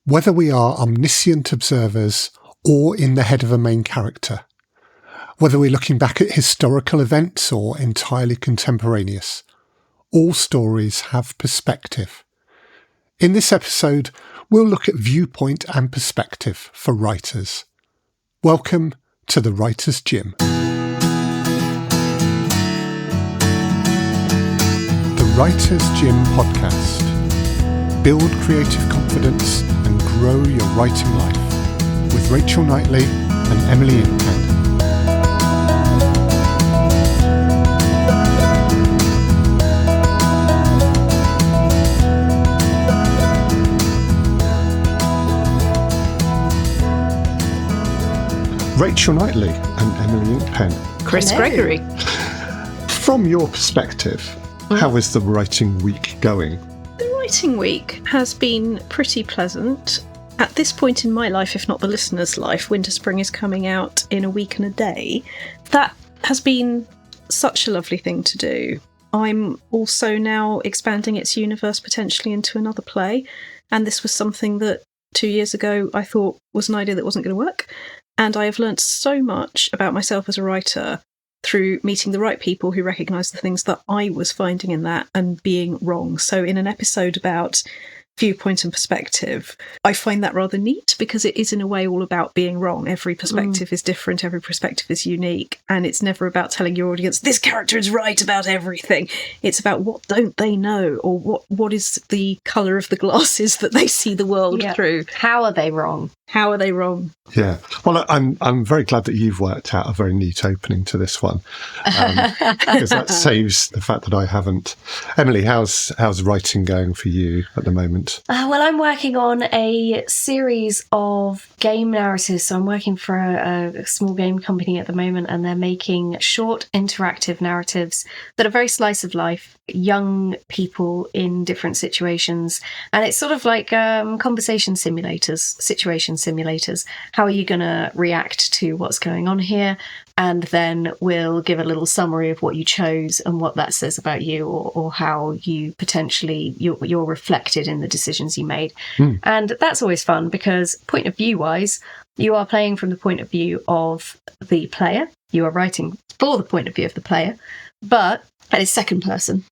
Whether we are omniscient observers or in the head of a main character, whether we're looking back at historical events or entirely contemporaneous, all stories have perspective. In this episode, we'll look at viewpoint and perspective for writers. Welcome to the Writer's Gym. The Writer's Gym podcast. Build creative confidence and grow your writing life with Rachel Knightley and Emily Inkpen. Rachel Knightley and Emily Inkpen. Chris Gregory. From your perspective, how is the writing week going? The writing week has been pretty pleasant. At this point in my life, if not the listener's life, Winter Spring is coming out in a week and a day. That has been such a lovely thing to do. I'm also now expanding its universe potentially into another play, and this was something that 2 years ago I thought was an idea that wasn't going to work. And I have learnt so much about myself as a writer through meeting the right people who recognise the things that I was finding in that and being wrong. So in an episode about viewpoint and perspective, I find that rather neat because it is in a way all about being wrong. Every perspective is different, every perspective is unique, and it's never about telling your audience, this character is right about everything. It's about what don't they know, or what is the colour of the glasses that they see the world through. How are they wrong? How are they wrong? Yeah. Well, I'm very glad that you've worked out a very neat opening to this one, because that saves the fact that I haven't. Emily, how's writing going for you at the moment? Well, I'm working on a series of game narratives. So I'm working for a small game company at the moment, and they're making short interactive narratives that are very slice of life, young people in different situations. And it's sort of like conversation simulators, situation simulators. How are you going to react to what's going on here? And then we'll give a little summary of what you chose and what that says about you, or how you potentially, you're reflected in the decisions you made. And that's always fun because point of view wise, you are playing from the point of view of the player. You are writing for the point of view of the player, but that is second person.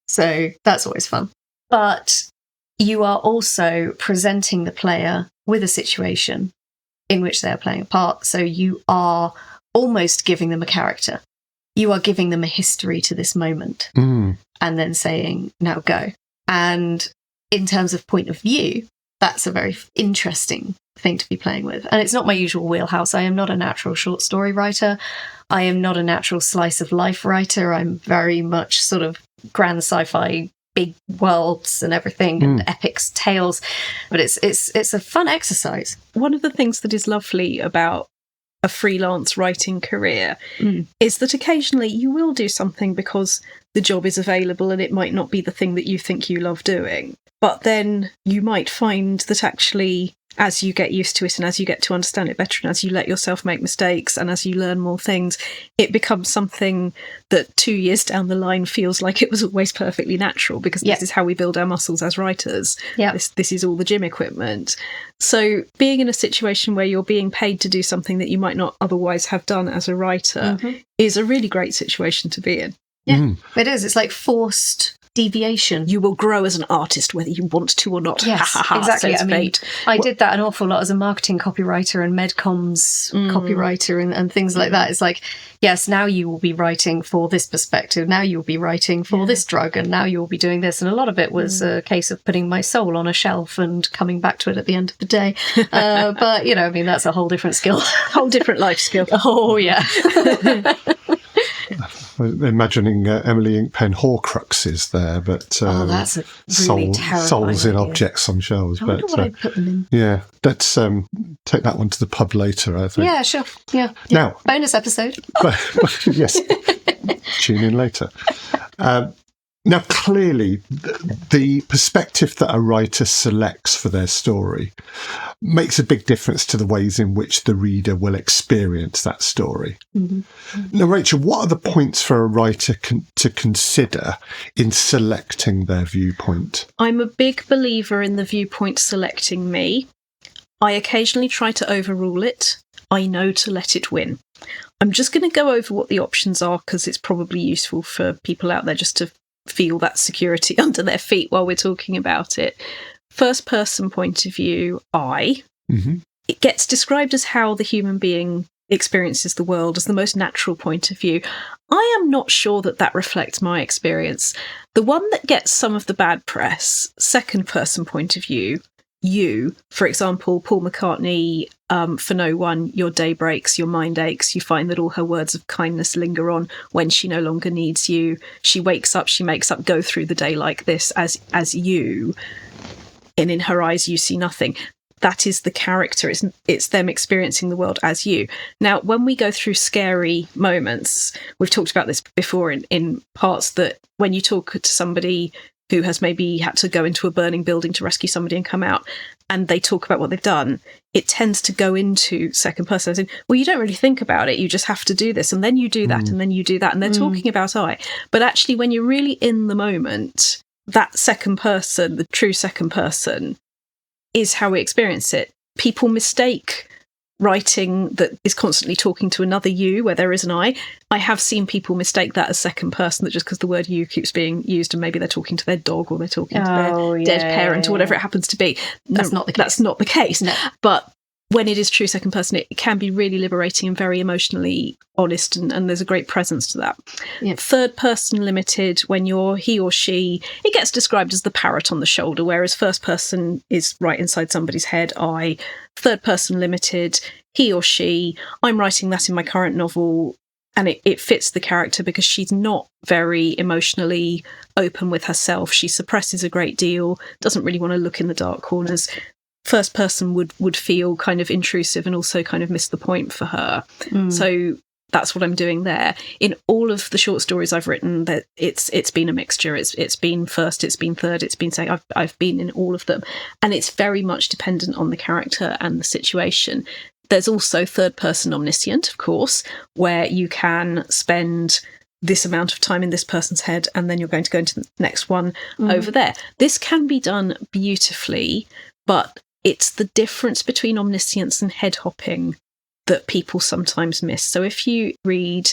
So that's always fun. But you are also presenting the player with a situation in which they are playing a part. So you are almost giving them a character. You are giving them a history to this moment and then saying, now go. And in terms of point of view, that's a very interesting thing to be playing with. And it's not my usual wheelhouse. I am not a natural short story writer. I am not a natural slice of life writer. I'm very much sort of grand sci-fi, big worlds and everything, and epics, tales. But it's a fun exercise. One of the things that is lovely about a freelance writing career is that occasionally you will do something because the job is available and it might not be the thing that you think you love doing. But then you might find that actually, as you get used to it and as you get to understand it better and as you let yourself make mistakes and as you learn more things, it becomes something that 2 years down the line feels like it was always perfectly natural, because this is how we build our muscles as writers. This is all the gym equipment. So being in a situation where you're being paid to do something that you might not otherwise have done as a writer is a really great situation to be in. It is. It's like forced deviation. You will grow as an artist whether you want to or not. Yes, exactly. I mean, I did that an awful lot as a marketing copywriter and medcoms copywriter and things like that. It's like, yes, now you will be writing for this perspective. Now you will be writing for this drug, and now you will be doing this. And a lot of it was a case of putting my soul on a shelf and coming back to it at the end of the day. But, I mean, that's a whole different skill. Whole different life skill. Oh, yeah. Imagining Emily Inkpen Horcruxes there, but that's a really souls in idea. Objects on shelves. I wonder what I'd put them in. Yeah, let's take that one to the pub later, I think. Yeah, sure. Yeah. Now, bonus episode. Yes, tune in later. Now, clearly, the perspective that a writer selects for their story makes a big difference to the ways in which the reader will experience that story. Mm-hmm. Now, Rachel, what are the points for a writer to consider in selecting their viewpoint? I'm a big believer in the viewpoint selecting me. I occasionally try to overrule it. I know to let it win. I'm just going to go over what the options are because it's probably useful for people out there just to feel that security under their feet while we're talking about it. First person point of view, I. Mm-hmm. It gets described as how the human being experiences the world as the most natural point of view. I am not sure that reflects my experience. The one that gets some of the bad press, second person point of view, you, for example, Paul McCartney, for no one, your day breaks, your mind aches, you find that all her words of kindness linger on when she no longer needs you. She wakes up, she makes up, go through the day like this as you, and in her eyes you see nothing. That is the character. It's them experiencing the world as you. Now, when we go through scary moments, we've talked about this before in parts that when you talk to somebody who has maybe had to go into a burning building to rescue somebody and come out, and they talk about what they've done, it tends to go into second person. As in, well, you don't really think about it. You just have to do this, and then you do that, and then you do that. And they're talking about I. But actually, when you're really in the moment, that second person, the true second person, is how we experience it. People mistake writing that is constantly talking to another you where there is an I. I have seen people mistake that as second person, that just because the word you keeps being used and maybe they're talking to their dog or they're talking to their dead parent or whatever it happens to be. That's not the case. That's not the case. No. But when it is true second person, it can be really liberating and very emotionally honest, and there's a great presence to that. Yeah. Third person limited, when you're he or she, it gets described as the parrot on the shoulder, whereas first person is right inside somebody's head, I. Third person limited, he or she, I'm writing that in my current novel, and it fits the character because she's not very emotionally open with herself. She suppresses a great deal, doesn't really want to look in the dark corners. First person would feel kind of intrusive and also kind of miss the point for her. So that's what I'm doing there. In all of the short stories I've written, that it's been a mixture. It's been first, it's been third, it's been second. I've been in all of them, and it's very much dependent on the character and the situation. There's also third person omniscient, of course, where you can spend this amount of time in this person's head and then you're going to go into the next one over there. This can be done beautifully, but it's the difference between omniscience and head hopping that people sometimes miss. So if you read,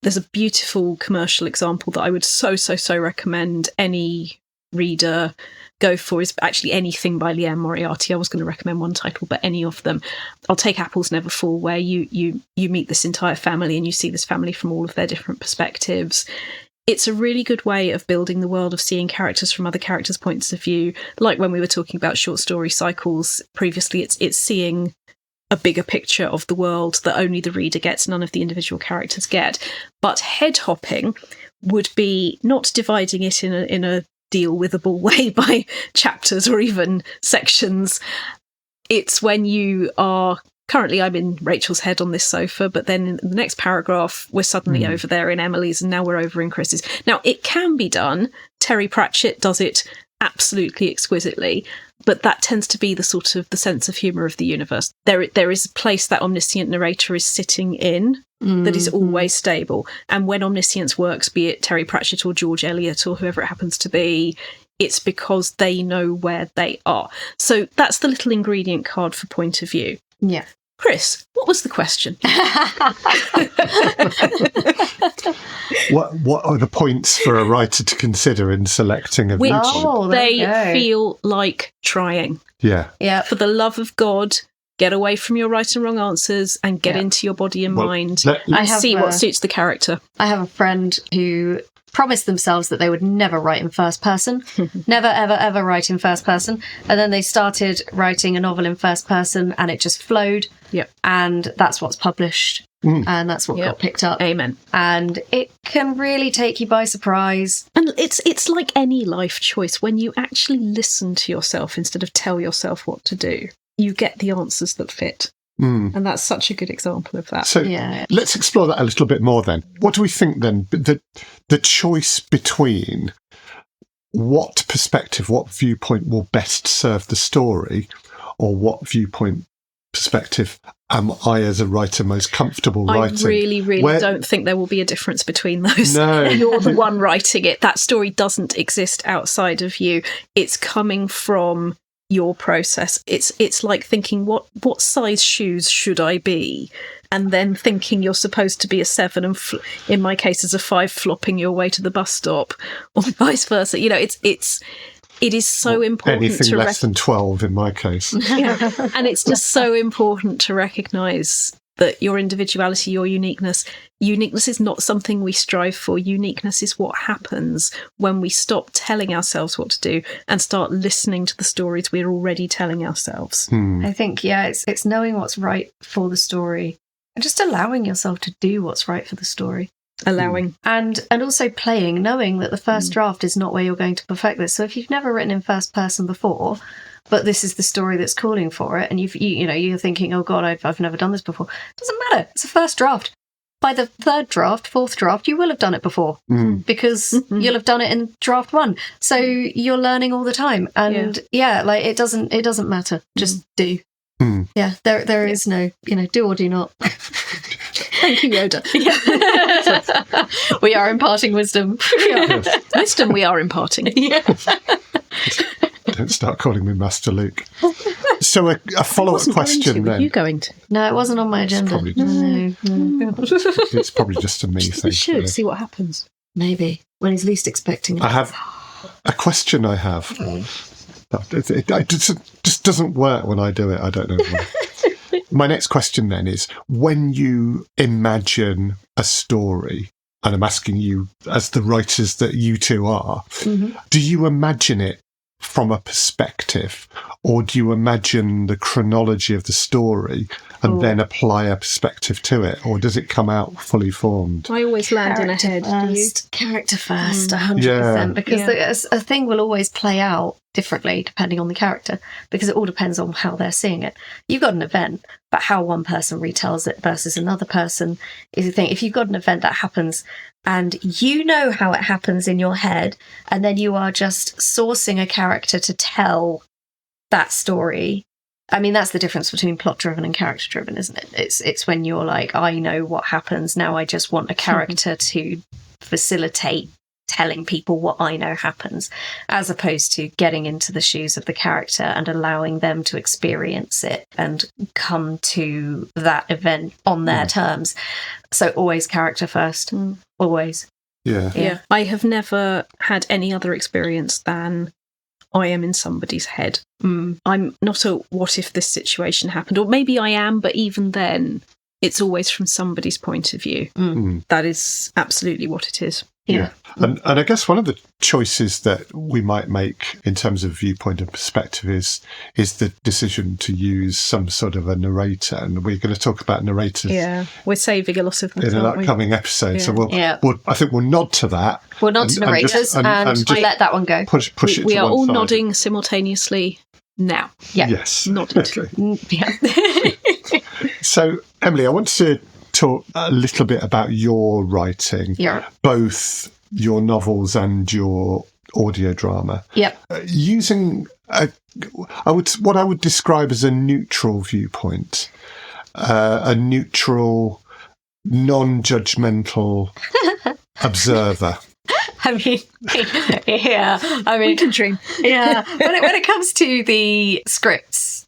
there's a beautiful commercial example that I would so recommend any reader go for, is actually anything by Liane Moriarty. I was going to recommend one title, but any of them. I'll take Apples Never Fall, where you meet this entire family and you see this family from all of their different perspectives. It's a really good way of building the world, of seeing characters from other characters' points of view. Like when we were talking about short story cycles previously, it's seeing a bigger picture of the world that only the reader gets, none of the individual characters get. But head hopping would be not dividing it in a deal-withable way by chapters or even sections. It's when you are... Currently, I'm in Rachel's head on this sofa, but then in the next paragraph, we're suddenly over there in Emily's, and now we're over in Chris's. Now, it can be done. Terry Pratchett does it absolutely exquisitely, but that tends to be the sort of the sense of humour of the universe. There is a place that omniscient narrator is sitting in that is always stable. And when omniscience works, be it Terry Pratchett or George Eliot or whoever it happens to be, it's because they know where they are. So that's the little ingredient card for point of view. Yeah. Chris, what was the question? What are the points for a writer to consider in selecting a viewpoint? They feel like trying. Yeah. For the love of God, get away from your right and wrong answers and get into your body and mind and see what suits the character. I have a friend who promised themselves that they would never write in first person. Never, ever, ever write in first person. And then they started writing a novel in first person and it just flowed. Yep. And that's what's published. And that's what got picked up. Amen. And it can really take you by surprise. And it's like any life choice. When you actually listen to yourself instead of tell yourself what to do, you get the answers that fit. And that's such a good example of that. So let's explore that a little bit more then. What do we think then? The choice between what perspective, what viewpoint will best serve the story, or what viewpoint perspective am I as a writer most comfortable writing? I really don't think there will be a difference between those. No. You're the one writing it. That story doesn't exist outside of you. It's coming from your process. It's like thinking, what size shoes should I be? And then thinking you're supposed to be a 7 and in my case as a 5 flopping your way to the bus stop, or vice versa. It is so important. Anything less than 12 in my case. Yeah. And it's just so important to recognise that your individuality, your uniqueness is not something we strive for. Uniqueness is what happens when we stop telling ourselves what to do and start listening to the stories we're already telling ourselves. I think, it's knowing what's right for the story and just allowing yourself to do what's right for the story. Allowing. And also playing, knowing that the first draft is not where you're going to perfect this. So if you've never written in first person before, but this is the story that's calling for it, and you're thinking, oh God, I've never done this before. It doesn't matter. It's a first draft. By the third draft, fourth draft, you will have done it before because you'll have done it in draft 1. So you're learning all the time, and it doesn't matter. Just do. Yeah, there is no, do or do not. Thank you, Yoda. We are imparting wisdom. Wisdom we are imparting. Don't start calling me Master Luke. So a follow-up question then. Were you going to? No, it wasn't on my agenda. It's probably just a me thing. We should see what happens. Maybe when he's least expecting it. I have a question. It just doesn't work when I do it. I don't know why. My next question then is, when you imagine a story, and I'm asking you as the writers that you two are, do you imagine it from a perspective, or do you imagine the chronology of the story and then apply a perspective to it, or does it come out fully formed? I always land in a head. Character first, 100%, because a thing will always play out differently depending on the character, because it all depends on how they're seeing it. You've got an event, but how one person retells it versus another person is the thing. If you've got an event that happens and you know how it happens in your head, and then you are just sourcing a character to tell that story. I mean, that's the difference between plot-driven and character-driven, isn't it? It's when you're like, I know what happens, now I just want a character to facilitate telling people what I know happens, as opposed to getting into the shoes of the character and allowing them to experience it and come to that event on their terms. So always character first. Always. Yeah. I have never had any other experience than I am in somebody's head. I'm not a what if this situation happened, or maybe I am, but even then it's always from somebody's point of view. That is absolutely what it is. Yeah. And I guess one of the choices that we might make in terms of viewpoint and perspective is the decision to use some sort of a narrator. And we're going to talk about narrators. Yeah, we're saving a lot of them in an upcoming episode. So I think we'll nod to that. We'll nod to narrators and let that one go. Push it we to are one all side. nodding simultaneously now. Yeah. Yes. Nodded. Okay. So, Emily, I want to talk a little bit about your writing, both your novels and your audio drama. Using what I would describe as a neutral viewpoint, a neutral, non-judgmental observer. I mean, we can dream. When it comes to the scripts,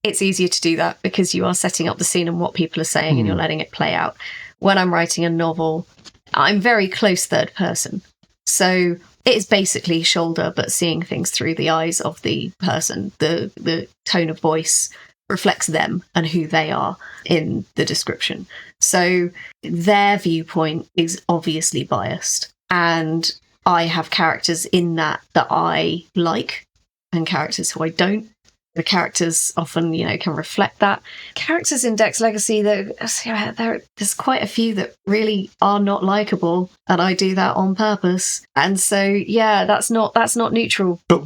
it's easier to do that because you are setting up the scene and what people are saying and you're letting it play out. When I'm writing a novel, I'm very close third person. So it is basically shoulder, but seeing things through the eyes of the person. The tone of voice reflects them and who they are in the description. So their viewpoint is obviously biased. And I have characters in that I like and characters who I don't. The characters often, can reflect that. Characters in Dex Legacy, there's quite a few that really are not likable, and I do that on purpose. And so, that's not neutral. But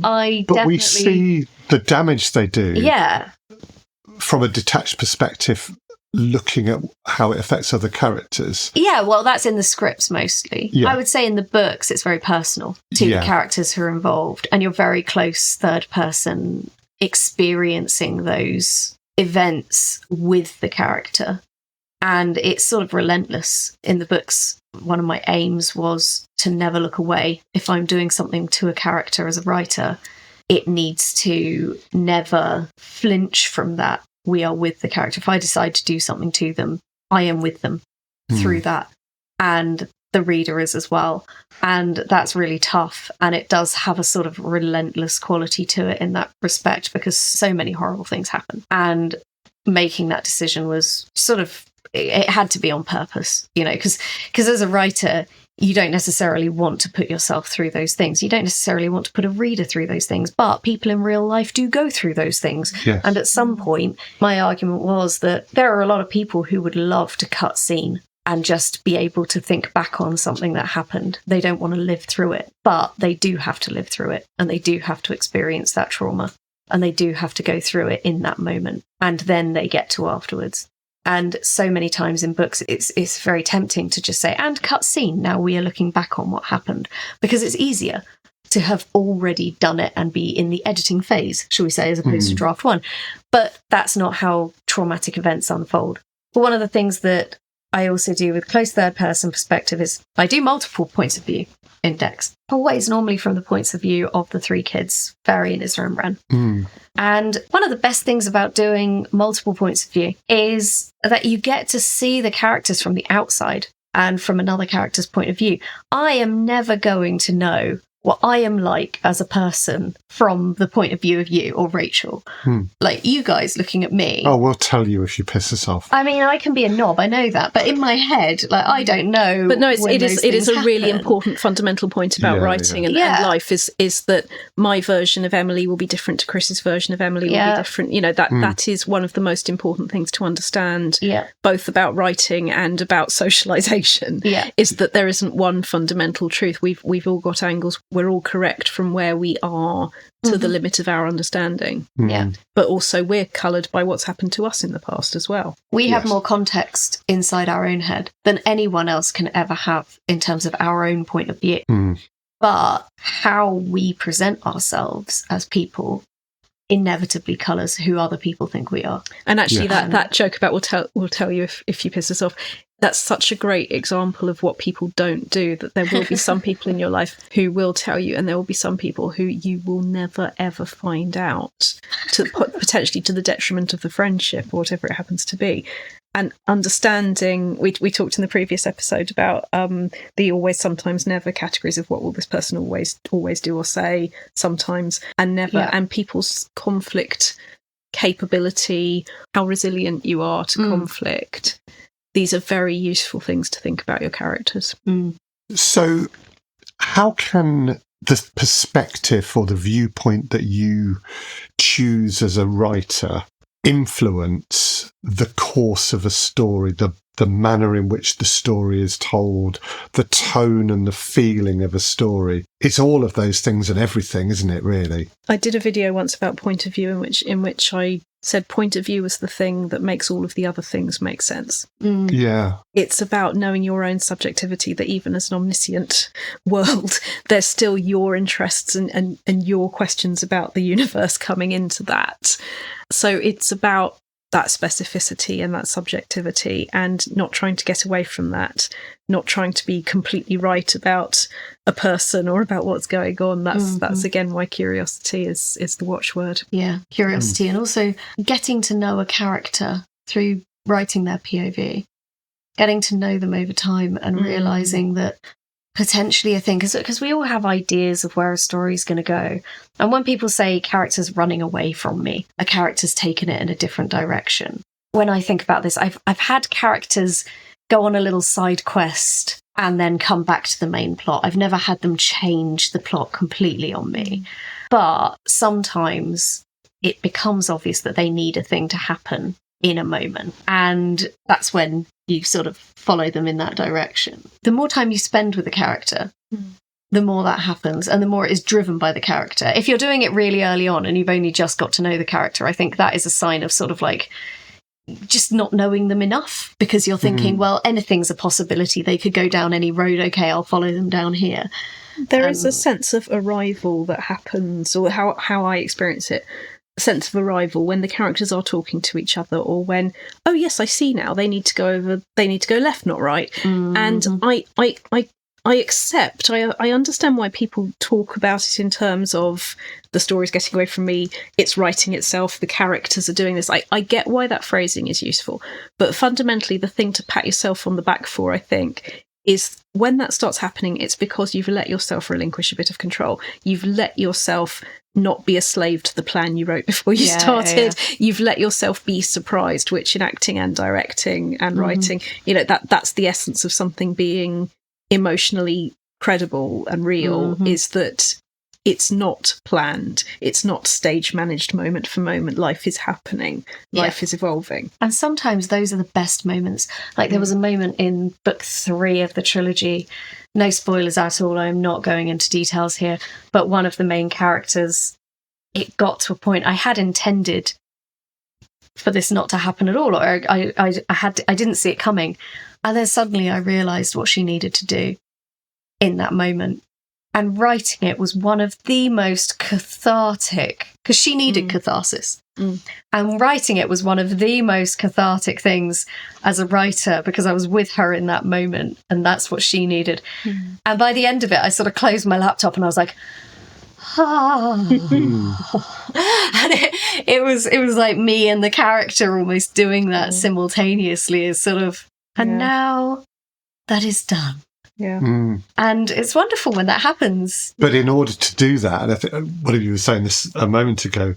we see the damage they do. Yeah. From a detached perspective, looking at how it affects other characters. Yeah, well, that's in the scripts mostly. Yeah. I would say in the books, it's very personal to the characters who are involved, and you're very close third person experiencing those events with the character, and it's sort of relentless. In the books, one of my aims was to never look away. If I'm doing something to a character as a writer, it needs to never flinch from that. We are with the character. If I decide to do something to them, I am with them through that. And the reader is as well. And that's really tough. And it does have a sort of relentless quality to it in that respect, because so many horrible things happen. And making that decision was sort of, it had to be on purpose, you know, because as a writer, you don't necessarily want to put yourself through those things. You don't necessarily want to put a reader through those things, but people in real life do go through those things. Yes. And at some point, my argument was that there are a lot of people who would love to cut scene and just be able to think back on something that happened. They don't want to live through it, but they do have to live through it, and they do have to experience that trauma, and they do have to go through it in that moment, and then they get to afterwards. And so many times in books, it's very tempting to just say, and cut scene, now we are looking back on what happened, because it's easier to have already done it and be in the editing phase, shall we say, as opposed to draft one. But that's not how traumatic events unfold. But one of the things that I also do with close third person perspective is I do multiple points of view in decks, always normally from the points of view of the three kids, Barry and Isra and Bran. And one of the best things about doing multiple points of view is that you get to see the characters from the outside and from another character's point of view. I am never going to know what I am like as a person from the point of view of you or Rachel. Like, you guys looking at me. Oh, we'll tell you if you piss us off. I mean, I can be a knob, I know that, but in my head, like, I don't know. But no, it is a really happen. important fundamental point about writing and life is that my version of Emily will be different to Chris's version of Emily will be different. You know, that is one of the most important things to understand, both about writing and about socialisation, is that there isn't one fundamental truth. We've all got angles. We're all correct from where we are to the limit of our understanding. But also we're coloured by what's happened to us in the past as well. We have more context inside our own head than anyone else can ever have in terms of our own point of view. But how we present ourselves as people inevitably colours who other people think we are. And actually that joke about will tell you if you piss us off, that's such a great example of what people don't do, that there will be some people in your life who will tell you, and there will be some people who you will never, ever find out, potentially to the detriment of the friendship or whatever it happens to be. And understanding, we talked in the previous episode about the always, sometimes, never categories of what will this person always do or say, sometimes, and never, and people's conflict capability, how resilient you are to conflict. These are very useful things to think about your characters. So how can the perspective or the viewpoint that you choose as a writer influence the course of a story, the manner in which the story is told, the tone and the feeling of a story? It's all of those things and everything, isn't it, really? I did a video once about point of view in which I said point of view is the thing that makes all of the other things make sense. Yeah. It's about knowing your own subjectivity, that even as an omniscient world, there's still your interests and your questions about the universe coming into that. So it's about that specificity and that subjectivity, and not trying to get away from that, not trying to be completely right about a person or about what's going on. That's again why curiosity is the watchword. Yeah, curiosity, and also getting to know a character through writing their POV, getting to know them over time and realising that potentially a thing, because we all have ideas of where a story is going to go. And when people say characters running away from me, a character's taken it in a different direction. When I think about this, I've had characters go on a little side quest and then come back to the main plot. I've never had them change the plot completely on me. But sometimes it becomes obvious that they need a thing to happen in a moment. And that's when you sort of follow them in that direction. The more time you spend with a character, the more that happens, and the more it is driven by the character. If you're doing it really early on and you've only just got to know the character, I think that is a sign of sort of like just not knowing them enough, because you're thinking, well, anything's a possibility. They could go down any road. Okay, I'll follow them down here. There is a sense of arrival that happens, or how I experience it. Sense of arrival when the characters are talking to each other, or when, oh yes, I see now, they need to go left, not right. And I understand why people talk about it in terms of the story's getting away from me, it's writing itself, the characters are doing this. I get why that phrasing is useful. But fundamentally, the thing to pat yourself on the back for, I think, is when that starts happening, it's because you've let yourself relinquish a bit of control. You've let yourself not be a slave to the plan you wrote before you started. Yeah. You've let yourself be surprised, which in acting and directing and writing, that's the essence of something being emotionally credible and real, is that it's not planned. It's not stage managed moment for moment. Life is happening. Life is evolving. And sometimes those are the best moments. Like there was a moment in book 3 of the trilogy, no spoilers at all, I'm not going into details here, but one of the main characters, it got to a point I had intended for this not to happen at all, or I didn't see it coming. And then suddenly I realised what she needed to do in that moment. And writing it was one of the most cathartic, because she needed catharsis. And writing it was one of the most cathartic things as a writer, because I was with her in that moment and that's what she needed. And by the end of it, I sort of closed my laptop and I was like, and it was like me and the character almost doing that simultaneously, as sort of, and now that is done. And it's wonderful when that happens. But in order to do that, and I think what you were saying this a moment ago,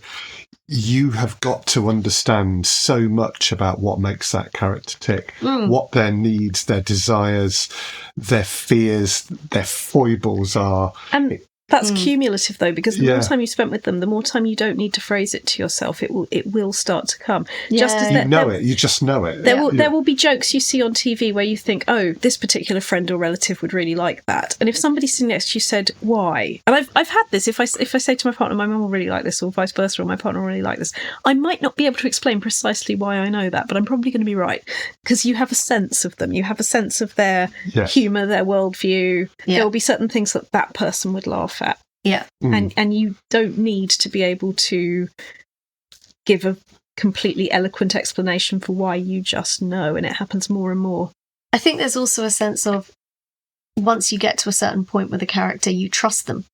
you have got to understand so much about what makes that character tick, what their needs, their desires, their fears, their foibles are. And that's cumulative, though, because the more time you spent with them, the more time you don't need to phrase it to yourself. It will start to come. Just as you just know it. There will be jokes you see on TV where you think, oh, this particular friend or relative would really like that. And if somebody sitting next to you said, why? And I've had this. If I say to my partner, my mum will really like this, or vice versa, or my partner will really like this, I might not be able to explain precisely why I know that, but I'm probably going to be right, because you have a sense of them. You have a sense of their humour, their worldview. There will be certain things that person would laugh at. And you don't need to be able to give a completely eloquent explanation for why, you just know, and it happens more and more. I think there's also a sense of, once you get to a certain point with a character, you trust them.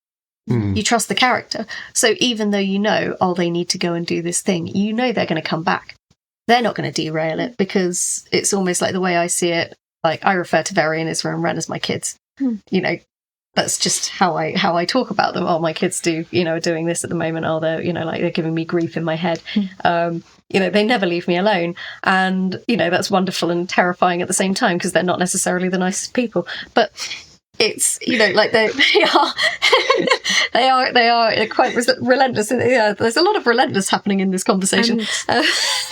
You trust the character. So even though you know, they need to go and do this thing, you know they're going to come back. They're not going to derail it, because it's almost like the way I see it, like I refer to Veri and Isra and Ren as my kids. That's just how I talk about them. Oh, my kids are doing this at the moment. Oh, they're giving me grief in my head. They never leave me alone. And, that's wonderful and terrifying at the same time, because they're not necessarily the nicest people. But it's, like they are quite relentless. There's a lot of relentless happening in this conversation.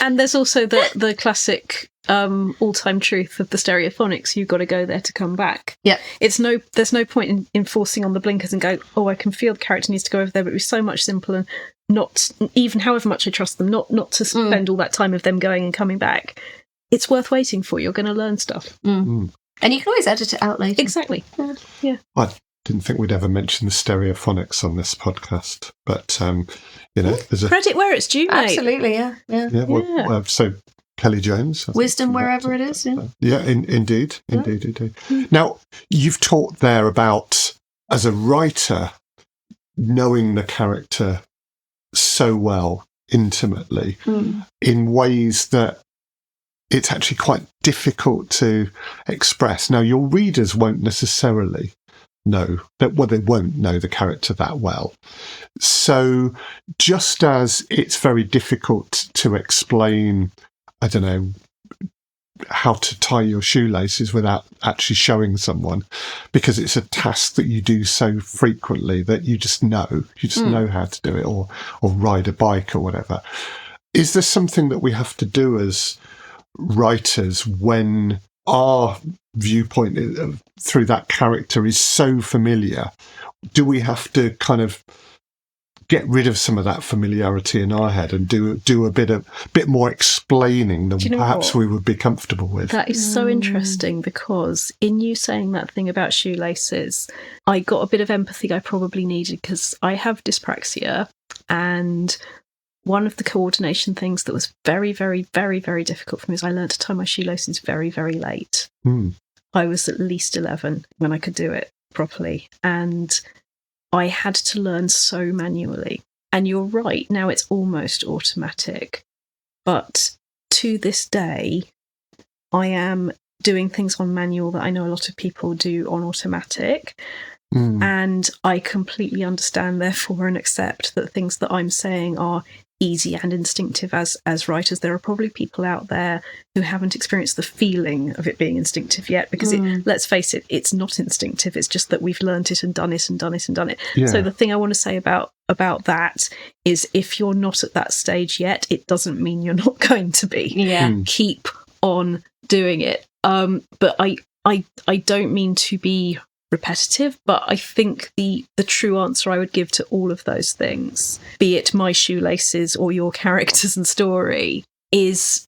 And there's also the classic all-time truth of the stereophonics. You've got to go there to come back. There's no point in forcing on the blinkers and go, oh, I can feel the character needs to go over there, but it was so much simpler, and not even, however much I trust them, not to spend all that time of them going and coming back. It's worth waiting for. You're going to learn stuff. And you can always edit it out later. Exactly. I didn't think we'd ever mention the stereophonics on this podcast, but there's a credit where it's due, mate. Absolutely, yeah. So Kelly Jones, wisdom wherever it is. Indeed. Now, you've talked there about, as a writer, knowing the character so well, intimately, in ways that it's actually quite difficult to express. Now, your readers won't necessarily know that, they won't know the character that well. So just as it's very difficult to explain, I don't know, how to tie your shoelaces without actually showing someone, because it's a task that you do so frequently that you just know how to do it, or ride a bike or whatever. Is there something that we have to do as writers when our viewpoint through that character is so familiar? Do we have to kind of get rid of some of that familiarity in our head and do a bit more explaining than perhaps we would be comfortable with? That is so interesting, because in you saying that thing about shoelaces, I got a bit of empathy I probably needed, because I have dyspraxia, and one of the coordination things that was very, very, very, very difficult for me is I learned to tie my shoelaces very, very late. I was at least 11 when I could do it properly. And I had to learn so manually. And you're right, now it's almost automatic. But to this day, I am doing things on manual that I know a lot of people do on automatic. And I completely understand, therefore, and accept that things that I'm saying are easy and instinctive as writers. There are probably people out there who haven't experienced the feeling of it being instinctive yet, because let's face it, it's not instinctive. It's just that we've learned it and done it and done it and done it. Yeah. So the thing I want to say about that is, if you're not at that stage yet, it doesn't mean you're not going to be. Keep on doing it. But I don't mean to be repetitive, but I think the true answer I would give to all of those things, be it my shoelaces or your characters and story, is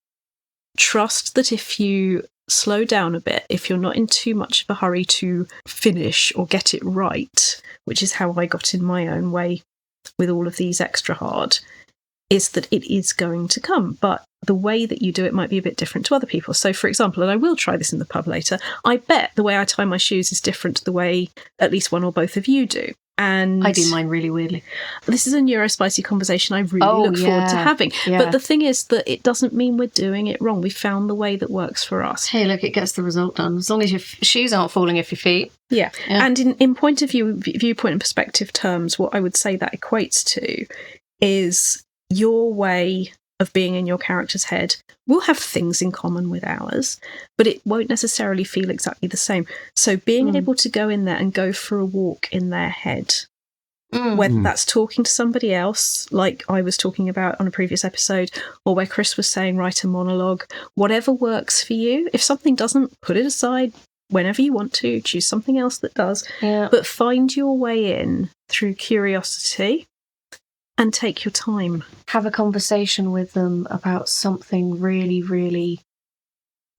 trust that if you slow down a bit, if you're not in too much of a hurry to finish or get it right, which is how I got in my own way with all of these extra hard, is that it is going to come. But the way that you do it might be a bit different to other people. So, for example, and I will try this in the pub later, I bet the way I tie my shoes is different to the way at least one or both of you do. And I do mine really weirdly. This is a neurospicy conversation I really look forward to having. Yeah. But the thing is that it doesn't mean we're doing it wrong. We found the way that works for us. Hey, look, it gets the result done. As long as your shoes aren't falling off your feet. Yeah. And in point of view, viewpoint and perspective terms, what I would say that equates to is your way of being in your character's head will have things in common with ours, but it won't necessarily feel exactly the same. So being able to go in there and go for a walk in their head, whether that's talking to somebody else, like I was talking about on a previous episode, or where Chris was saying write a monologue, whatever works for you. If something doesn't, put it aside whenever you want to, choose something else that does, but find your way in through curiosity. And take your time. Have a conversation with them about something really, really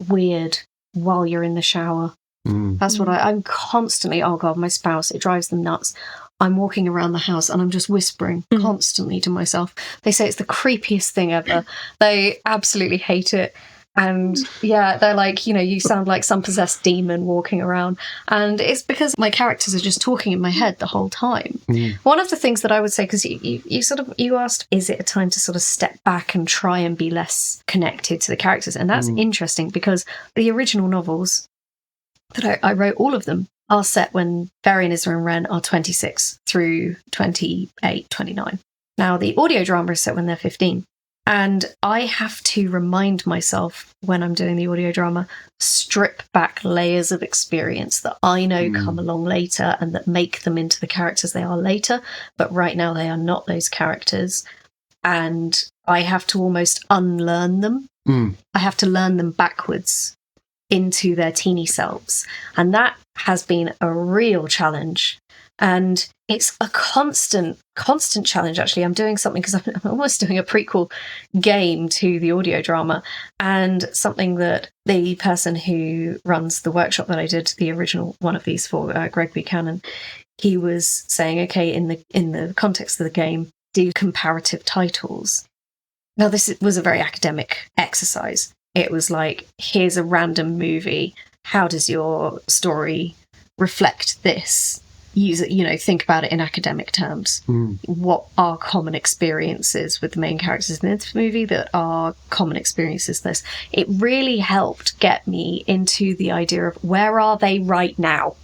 weird while you're in the shower. That's what I'm constantly, oh God, my spouse, it drives them nuts. I'm walking around the house and I'm just whispering constantly to myself. They say it's the creepiest thing ever. They absolutely hate it. And they're like, you sound like some possessed demon walking around. And it's because my characters are just talking in my head the whole time. One of the things that I would say, because you asked, is it a time to sort of step back and try and be less connected to the characters? And that's interesting, because the original novels that I wrote, all of them are set when Barry and Isra and Ren are 26 through 28, 29. Now, the audio drama is set when they're 15. And I have to remind myself when I'm doing the audio drama, strip back layers of experience that I know come along later and that make them into the characters they are later. But right now they are not those characters. And I have to almost unlearn them. I have to learn them backwards into their teeny selves. And that has been a real challenge. And it's a constant challenge, actually. I'm doing something because I'm almost doing a prequel game to the audio drama, and something that the person who runs the workshop that I did the original one of these for, Greg Buchanan, he was saying, okay, in the context of the game, do comparative titles. Now, this was a very academic exercise. It was like, here's a random movie. How does your story reflect this? Use it, think about it in academic terms. What are common experiences with the main characters in this movie that are common experiences this? It really helped get me into the idea of, where are they right now?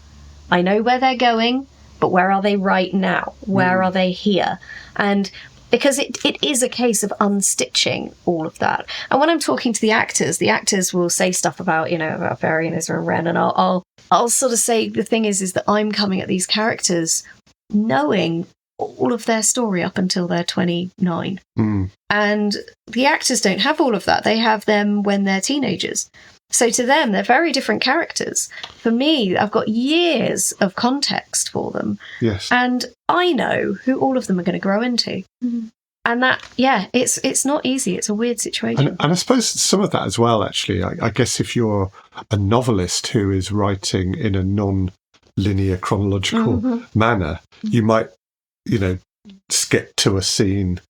I know where they're going, but where are they right now? Where are they here? And because it is a case of unstitching all of that. And when I'm talking to the actors will say stuff about, about Barry and Isra and Ren, and I'll sort of say, the thing is that I'm coming at these characters knowing all of their story up until they're 29. And the actors don't have all of that. They have them when they're teenagers. So to them, they're very different characters. For me, I've got years of context for them. Yes. And I know who all of them are going to grow into. And that, it's not easy. It's a weird situation. And I suppose some of that as well, actually. I guess if you're a novelist who is writing in a non-linear chronological manner, you might, skip to a scene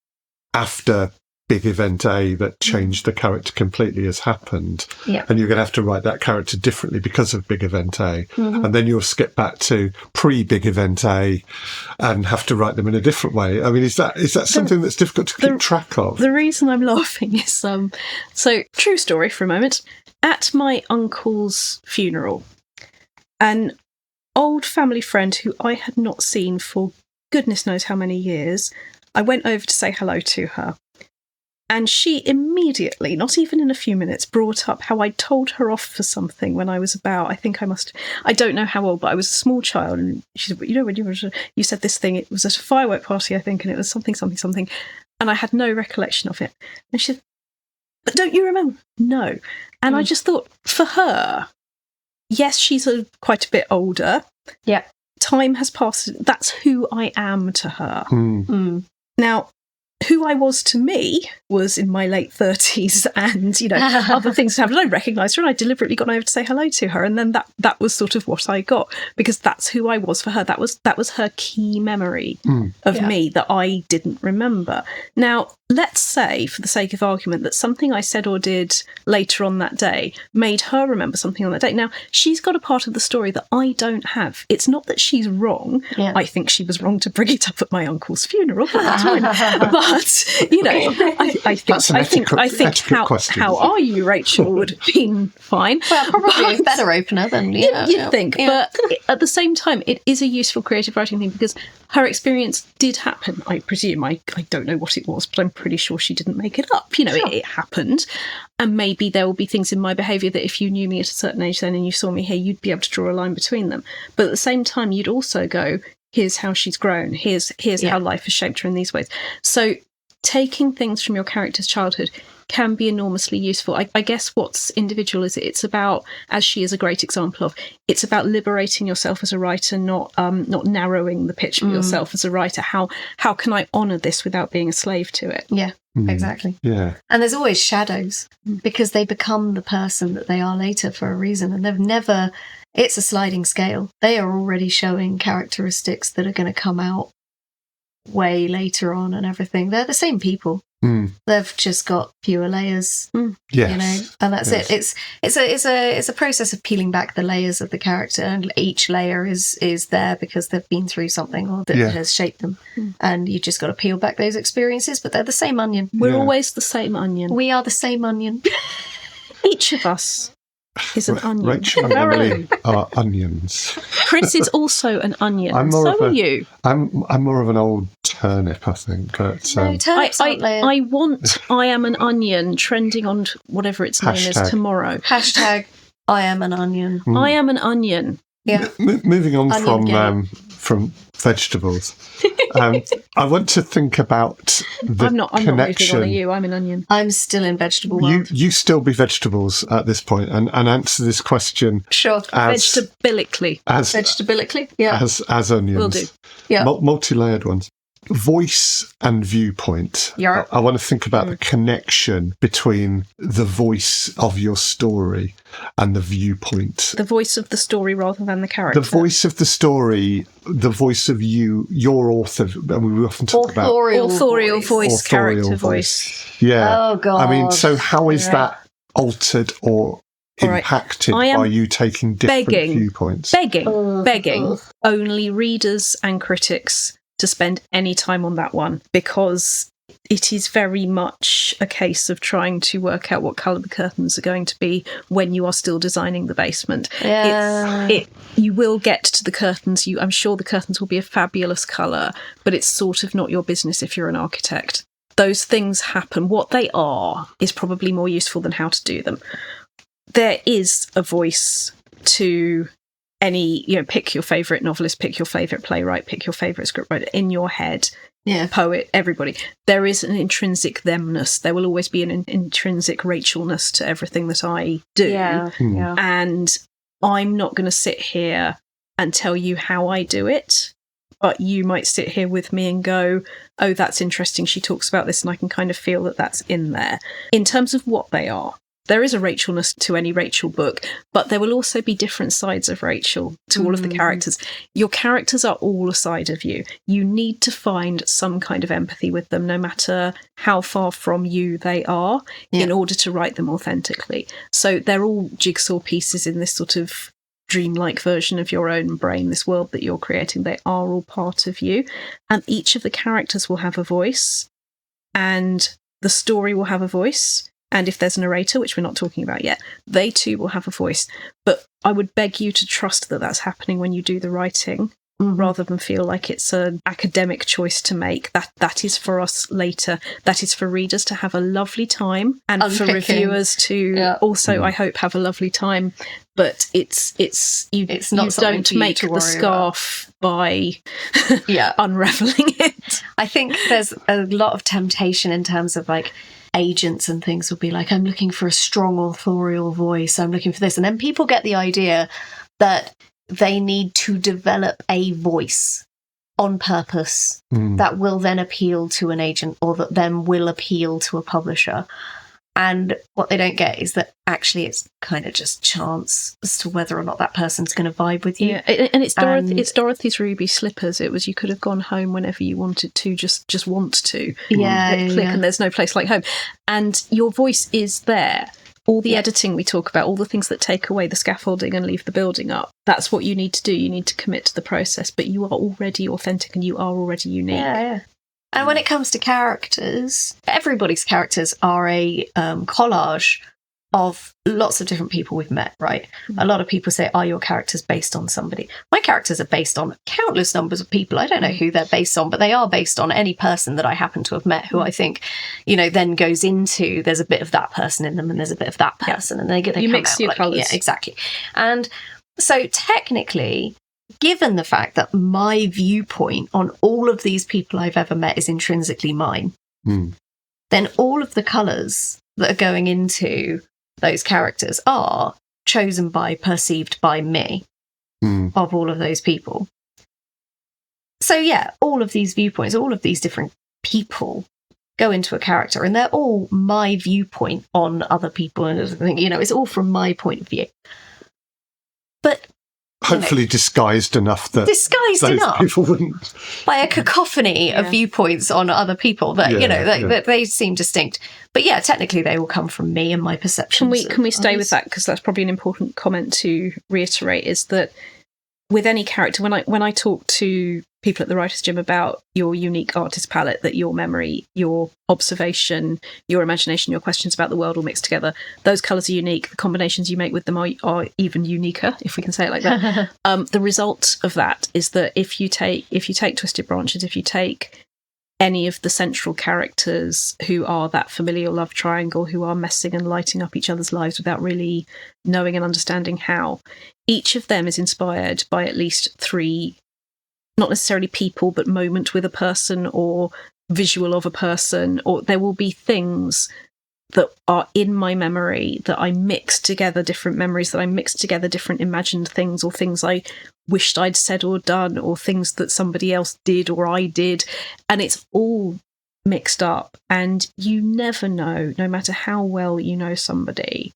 after big event A that changed the character completely has happened. Yeah. And you're going to have to write that character differently because of big event A. Mm-hmm. And then you'll skip back to pre-big event A and have to write them in a different way. I mean, is that something that's difficult to keep track of? The reason I'm laughing is, so true story for a moment. At my uncle's funeral, an old family friend who I had not seen for goodness knows how many years, I went over to say hello to her. And she immediately, not even in a few minutes, brought up how I told her off for something when I was about, I don't know how old, but I was a small child. And she said, you know, when you said this thing, it was at a firework party, I think, and it was something. And I had no recollection of it. And she said, but don't you remember? No. And I just thought, for her, yes, she's quite a bit older. Yeah. Time has passed. That's who I am to her. Now, who I was to me was in my late 30s and, you know, other things happened. I recognised her and I deliberately got over to say hello to her. And then that was sort of what I got, because that's who I was for her. That was her key memory of me that I didn't remember. Now, let's say, for the sake of argument, that something I said or did later on that day made her remember something on that day. Now, she's got a part of the story that I don't have. It's not that she's wrong. Yeah. I think she was wrong to bring it up at my uncle's funeral, but that's fine. But, you know, I think how are you, Rachel, would have been fine. Well, probably a better opener than you'd think. Yeah. But at the same time, it is a useful creative writing thing, because her experience did happen. I presume, I don't know what it was, but I'm pretty sure she didn't make it up. You know, it happened. And maybe there will be things in my behaviour that if you knew me at a certain age then and you saw me here, you'd be able to draw a line between them. But at the same time, you'd also go, here's how she's grown. Here's how life has shaped her in these ways. So taking things from your character's childhood can be enormously useful. I guess what's individual is it's about, as she is a great example of, it's about liberating yourself as a writer, not narrowing the pitch for yourself as a writer. How can I honour this without being a slave to it? Yeah, exactly. Yeah. And there's always shadows, because they become the person that they are later for a reason, and they've never. It's a sliding scale. They are already showing characteristics that are going to come out way later on and everything. They're the same people. They've just got fewer layers, yes. You know, and that's it. It's a process of peeling back the layers of the character, and each layer is there because they've been through something or that has shaped them, and you just got to peel back those experiences. But they're the same onion. We're always the same onion. We are the same onion. Each of us is an onion. Rachel and Emily are onions. Chris is also an onion. So are you. I'm more of an old turnip, I think. But no, turnips aren't layered. I want I am an onion trending on whatever its name is tomorrow. Hashtag I am an onion. I am an onion. Yeah. Moving on from vegetables, I want to think about the I'm not moving on to you. I'm an onion. I'm still in vegetable world. You still be vegetables at this point, and answer this question. Sure. Vegetabilically. Yeah. As onions. Will do. Yeah. Multi-layered ones. Voice and viewpoint. Yeah. I want to think about the connection between the voice of your story and the viewpoint. The voice of the story rather than the character. The voice of the story, the voice of you, your author. And we often talk about authorial voice, character voice. Yeah. Oh, God. I mean, so how is that altered or impacted by you taking different viewpoints? Begging only readers and critics to spend any time on that one, because it is very much a case of trying to work out what colour the curtains are going to be when you are still designing the basement. Yeah. You will get to the curtains. I'm sure the curtains will be a fabulous colour, but it's sort of not your business if you're an architect. Those things happen. What they are is probably more useful than how to do them. There is a voice to any, pick your favourite novelist, pick your favourite playwright, pick your favourite scriptwriter in your head, poet, everybody. There is an intrinsic themness. There will always be an intrinsic Rachelness to everything that I do. Yeah. And I'm not going to sit here and tell you how I do it, but you might sit here with me and go, oh, that's interesting. She talks about this and I can kind of feel that that's in there. In terms of what they are, there is a Rachelness to any Rachel book, but there will also be different sides of Rachel to all of the characters. Your characters are all a side of you. You need to find some kind of empathy with them, no matter how far from you they are, in order to write them authentically. So they're all jigsaw pieces in this sort of dreamlike version of your own brain, this world that you're creating. They are all part of you. And each of the characters will have a voice, and the story will have a voice. And if there's a narrator, which we're not talking about yet, they too will have a voice. But I would beg you to trust that that's happening when you do the writing, rather than feel like it's an academic choice to make. That is for us later. That is for readers to have a lovely time, and for reviewers to also, I hope, have a lovely time. But it's not you don't make the scarf by unraveling it. I think there's a lot of temptation in terms of like agents and things will be like, I'm looking for a strong authorial voice, I'm looking for this, and then people get the idea that they need to develop a voice on purpose that will then appeal to an agent, or that then will appeal to a publisher. And what they don't get is that actually it's kind of just chance as to whether or not that person's going to vibe with you. Yeah, and it's Dorothy's ruby slippers. It was, you could have gone home whenever you wanted to, just want to. Click, and there's no place like home. And your voice is there. All the editing we talk about, all the things that take away the scaffolding and leave the building up, that's what you need to do. You need to commit to the process, but you are already authentic and you are already unique. Yeah. And when it comes to characters, everybody's characters are a collage of lots of different people we've met, right? A lot of people say, are your characters based on somebody? My characters are based on countless numbers of people. I don't know who they're based on, but they are based on any person that I happen to have met, who I think, then goes into, there's a bit of that person in them and there's a bit of that person, and they come mix out your colours. Yeah, exactly. And so technically, given the fact that my viewpoint on all of these people I've ever met is intrinsically mine, then all of the colours that are going into those characters are chosen by, perceived by me, of all of those people. So yeah, all of these viewpoints, all of these different people go into a character, and they're all my viewpoint on other people, and everything. It's all from my point of view. But hopefully disguised enough that people wouldn't, by a cacophony of viewpoints on other people that that they seem distinct. But yeah, technically they will come from me and my perceptions. Can we stay with that, because that's probably an important comment to reiterate, is that with any character, when I talk to people at the Writers' Gym about your unique artist palette, that your memory, your observation, your imagination, your questions about the world all mixed together, those colours are unique. The combinations you make with them are even uniquer, if we can say it like that. The result of that is that if you take Twisted Branches, if you take any of the central characters who are that familial love triangle, who are messing and lighting up each other's lives without really knowing and understanding how, each of them is inspired by at least 3, not necessarily people, but moment with a person or visual of a person, or there will be things that are in my memory that I mix together, different memories that I mix together, different imagined things, or things I wished I'd said or done, or things that somebody else did or I did, and it's all mixed up. And you never know, no matter how well you know somebody,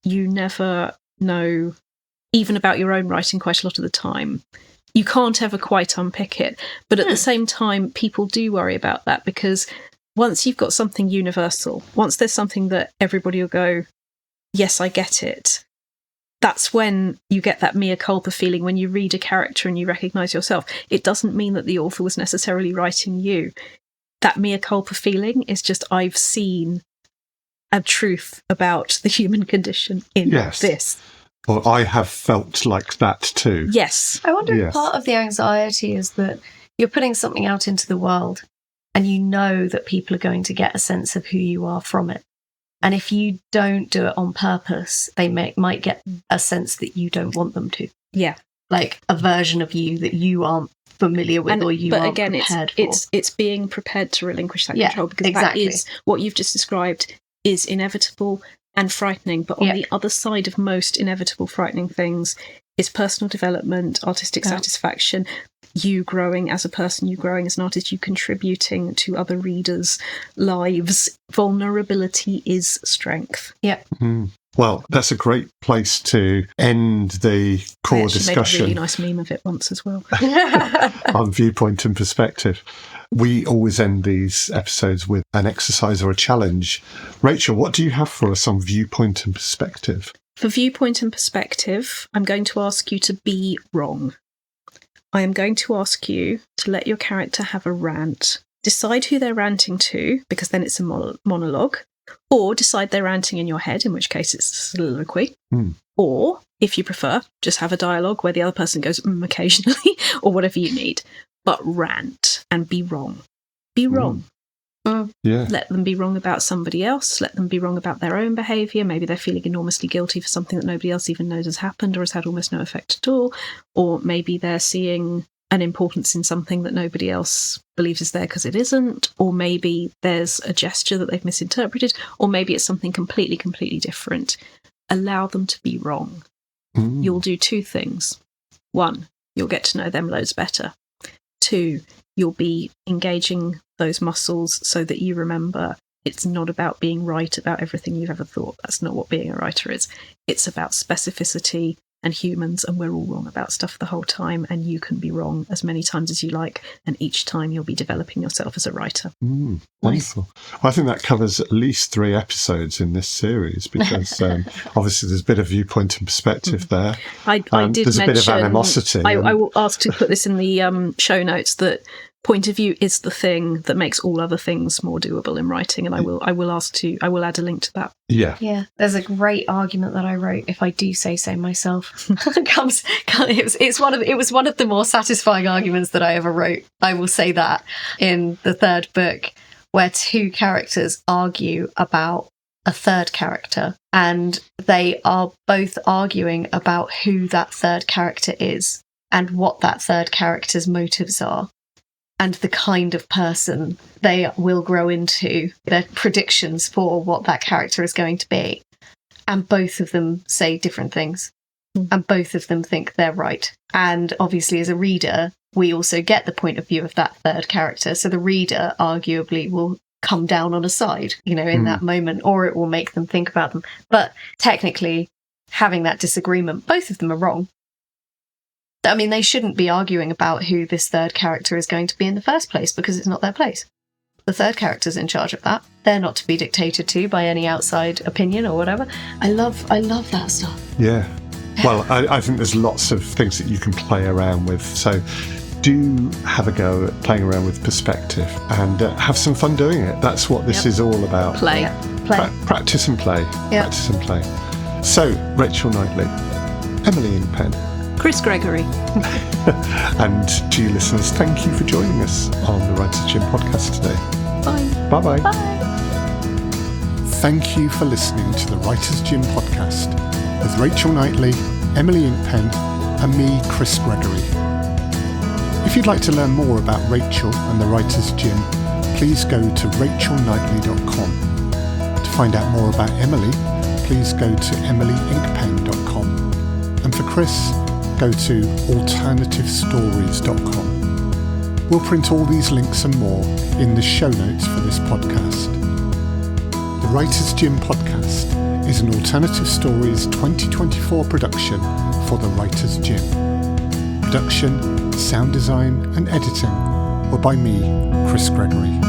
you never know, even about your own writing quite a lot of the time. You can't ever quite unpick it. But at the same time, people do worry about that, because once you've got something universal, once there's something that everybody will go, yes, I get it, that's when you get that mea culpa feeling when you read a character and you recognise yourself. It doesn't mean that the author was necessarily writing you. That mea culpa feeling is just, I've seen a truth about the human condition in this. Or I have felt like that too. Yes. I wonder if part of the anxiety is that you're putting something out into the world and you know that people are going to get a sense of who you are from it. And if you don't do it on purpose, they might get a sense that you don't want them to. Yeah. Like a version of you that you aren't familiar with, or you aren't prepared for. It's being prepared to relinquish that control, because that is what you've just described is inevitable and frightening. But on the other side of most inevitable, frightening things is personal development, artistic satisfaction, you growing as a person, you growing as an artist, you contributing to other readers' lives. Vulnerability is strength. Yeah. Well, that's a great place to end the core discussion. I made a really nice meme of it once as well. On Viewpoint and Perspective. We always end these episodes with an exercise or a challenge. Rachel, what do you have for us on Viewpoint and Perspective? For Viewpoint and Perspective, I'm going to ask you to be wrong. I am going to ask you to let your character have a rant. Decide who they're ranting to, because then it's a monologue. Or decide they're ranting in your head, in which case it's a soliloquy. Or, if you prefer, just have a dialogue where the other person goes occasionally, or whatever you need. But rant and be wrong. Be wrong. Yeah. Let them be wrong about somebody else. Let them be wrong about their own behaviour. Maybe they're feeling enormously guilty for something that nobody else even knows has happened or has had almost no effect at all. Or maybe they're seeing an importance in something that nobody else believes is there because it isn't. Or maybe there's a gesture that they've misinterpreted. Or maybe it's something completely, completely different. Allow them to be wrong. You'll do two things. One, you'll get to know them loads better. Two, you'll be engaging those muscles so that you remember it's not about being right about everything you've ever thought. That's not what being a writer is. It's about specificity and humans, and we're all wrong about stuff the whole time, and you can be wrong as many times as you like, and each time you'll be developing yourself as a writer. Wonderful. Well, I think that covers at least 3 episodes in this series, because obviously there's a bit of Viewpoint and Perspective there. I did there's mention, a bit of animosity. I will ask to put this in the show notes, that point of view is the thing that makes all other things more doable in writing, and I will add a link to that. Yeah, there's a great argument that I wrote, if I do say so myself. It was one of the more satisfying arguments that I ever wrote. I will say that, in the 3rd book, where 2 characters argue about a 3rd character, and they are both arguing about who that 3rd character is and what that 3rd character's motives are, and the kind of person they will grow into, their predictions for what that character is going to be. And both of them say different things. And both of them think they're right. And obviously, as a reader, we also get the point of view of that 3rd character. So the reader arguably will come down on a side, in that moment, or it will make them think about them. But technically, having that disagreement, both of them are wrong. I mean, they shouldn't be arguing about who this 3rd character is going to be in the first place, because it's not their place. The 3rd character's in charge of that. They're not to be dictated to by any outside opinion or whatever. I love that stuff. Yeah. Well, I think there's lots of things that you can play around with. So do have a go at playing around with perspective and have some fun doing it. That's what this is all about. Play. Practice and play. Yep. Practice and play. So, Rachel Knightley, Emily Inkpen, Chris Gregory. and to you listeners, thank you for joining us on the Writers' Gym podcast today. Bye. Bye-bye. Bye. Thank you for listening to the Writers' Gym podcast with Rachel Knightley, Emily Inkpen, and me, Chris Gregory. If you'd like to learn more about Rachel and the Writers' Gym, please go to rachelknightley.com. To find out more about Emily, please go to emilyinkpen.com. And for Chris, go to alternativestories.com. We'll print all these links and more in the show notes for this podcast. The Writers' Gym podcast is an Alternative Stories 2024 production for the Writers' Gym. Production, sound design and editing were by me, Chris Gregory.